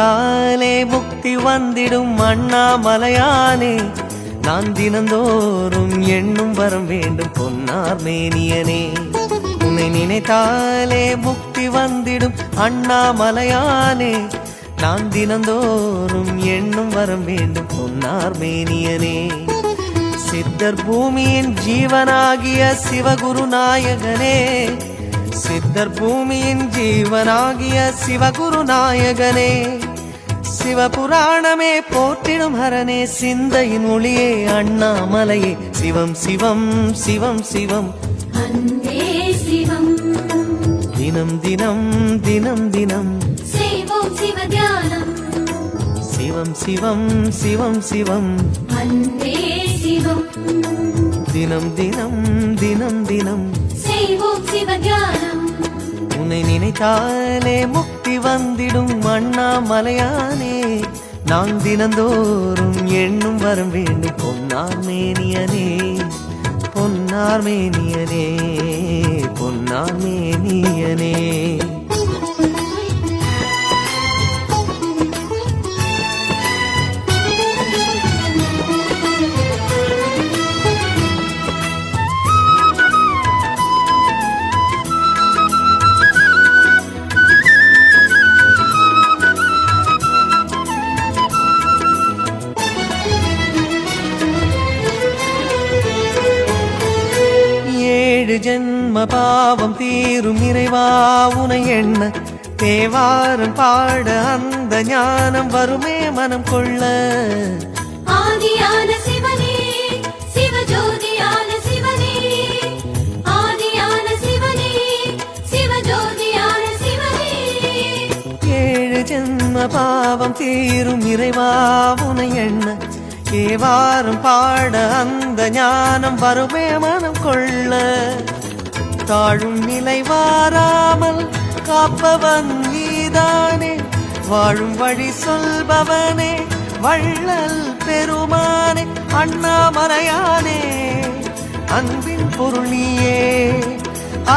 நினைத்தாலே முக்தி வந்திடும் அண்ணாமலையானே, நான் தினந்தோறும் எண்ணும் வரம் வேண்டும் பொன்னார் மேனியனே. உன்னை நினைத்தாலே முக்தி வந்திடும் அண்ணாமலையானே, நான் தினந்தோறும் எண்ணும் வரம் வேண்டும் பொன்னார் மேனியனே. சித்தர் பூமியின் ஜீவனாகிய சிவகுரு நாயகனே, சித்தர் பூமியின் ஜீவனாகிய சிவகுரு நாயகனே, சிவபுராணமே போற்றிடும் ஹரனே, சிந்தையின் ஒளியே அண்ணாமலையே, சிவம் சிவம் சிவம் சிவம் அன்பே சிவம். தினம் தினம் தினம் தினம் செய்வோம் சிவ தியானம். சிவம் சிவம் சிவம் சிவம் அன்பே சிவம். தினம் தினம் தினம் தினம் செய்வோம் சிவ தியானம். உன்னை நினைத்தாலே முக்தி வந்திடும் அண்ணாமலையானே, நான் தினந்தோறும் எண்ணும் வரம் வேண்டும் பொன்னார் மேனியனே, பொன்னார் மேனியனே, பொன்னார் மேனியனே. ஜென்ம பாவம் தீரும் இறைவா உனை எண்ண, தேவாரம் பாட அந்த ஞானம் வருமே மனம் கொள்ள. ஆதியான சிவனே, சிவஜோதியான சிவனே, ஆதியான சிவனே, சிவஜோதியான சிவனே. 7 ஜென்ம பாவம் தீரும் இறைவா உனை எண்ண, தேவாரம் பாட அந்த ஞானம் வருமே மனம் கொள்ள. தாழும் நிலை வாராமல் காப்பவன் நீதானே, வாழும் வழி சொல்பவனே வள்ளல் பெருமானே, அண்ணாமலையானே அன்பின் பொருள் நீயே,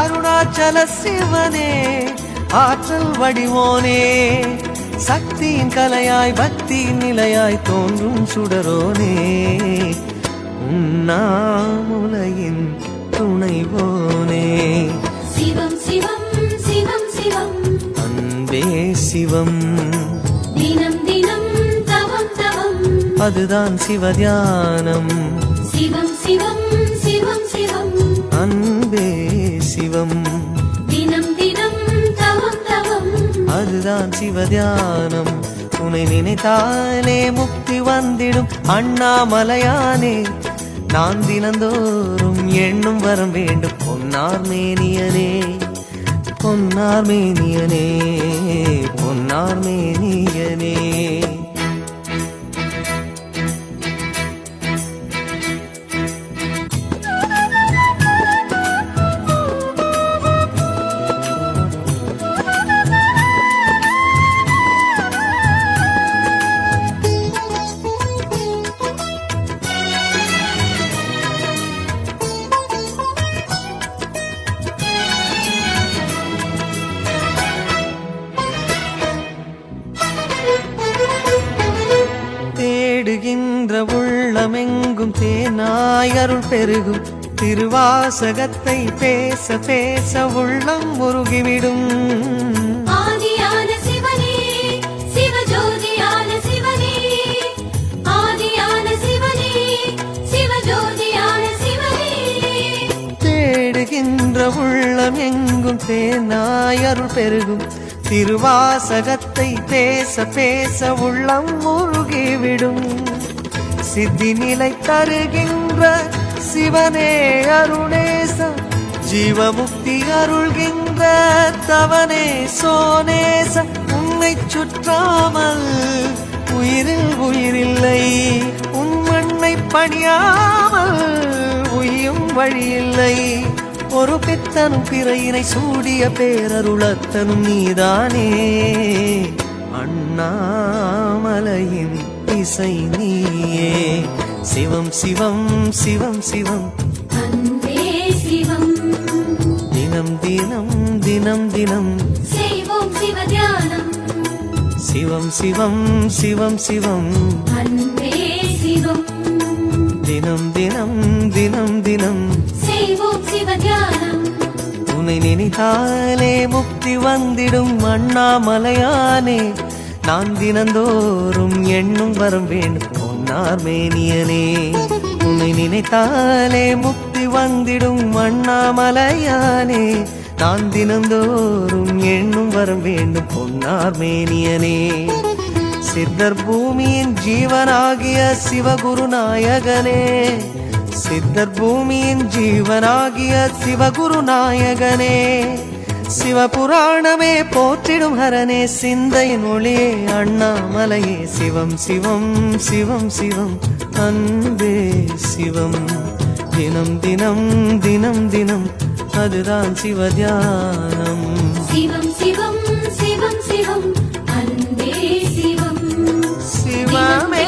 அருணாச்சல சிவனே ஆற்றல் வடிவோனே, சக்தியின் கலையாய் பக்தியின் நிலையாய் தோன்றும் சுடரோனே, உண்ணாமுலையின் துணைவோனே. சிவம் சிவம் சிவம் சிவம் அன்பே சிவம். தினம் தினம் தவம் தவம் அதுதான் சிவதியானம். சிவம் சிவம் சிவம் சிவம் அன்பே சிவம். தினம் தினம் தவம் தவம் அதுதான் சிவதியானம். உன்னை நினைத்தாலே முக்தி வந்திடும் அண்ணாமலையானே, நான் தினந்தோறும் எண்ணும் வரம் வேண்டும் பொன்னார் மேனியனே, பொன்னார் மேனியனே, பொன்னார் மேனியனே. தேடுகின்ற உள்ளமெங்கும் தேனாய் அருள் பெருகும், திருவாசகத்தை பேச பேச உள்ளம் முருகிவிடும். ஆதியான சிவனே, சிவஜோதியான சிவனே, ஆதியான சிவனே, சிவஜோதியான சிவனே. தேடுகின்ற உள்ளம் எங்கும் தேனாய் அருள் பெருகும், திருவாசகத்தை பேச பேச உள்ளம் முருகிவிடும். சித்தி நிலை தருகின்ற சிவனே அருணேச, ஜீவமுக்தி அருள்கின்ற தவனே சோனேச. உன்னை சுற்றாமல் உயிரில் உயிரில்லை, உன் மண்ணை பணியாமல் உயும் வழியில்லை. ஒரு பித்தனும் பிறையினை சூடிய பேரருளத்தனும் நீதானே, அண்ணாமலையின் இசை நீயே. சிவம் சிவம் சிவம் சிவம் அன்பே சிவம். தினம் தினம் தினம் தினம் செய்வோம் சிவ தியானம். சிவம் சிவம் சிவம் சிவம் அன்பே சிவம் தினம் தினம் தினம் தினம் செய்வோம் சிவ தியானம் உன்னை நினைத்தாலே முக்தி வந்திடும் அண்ணாமலையானே நான் தினந்தோறும் எண்ணும் வரம் வேண்டும் பொன்னார் மேனியனே உன்னை நினைத்தாலே முக்தி வந்திடும் அண்ணாமலையானே நான் தினந்தோறும் எண்ணும் வரம் வேண்டும் பொன்னார் மேனியனே சித்தர் பூமியின் ஜீவனாகிய சிவகுருநாயகனே சித்தர் பூமியின் ஜீவனாகிய சிவகுருநாயகனே சிவபுராணமே போற்றிடும் ஹரனே சிந்தையின் ஒளியே அண்ணாமலையே சிவம் சிவம் சிவம் சிவம் அன்பே சிவம் தினம் தினம் தினம் தினம் அதுதான் சிவதியானம் சிவம் சிவம் சிவம் சிவம் அன்பே சிவம் சிவமே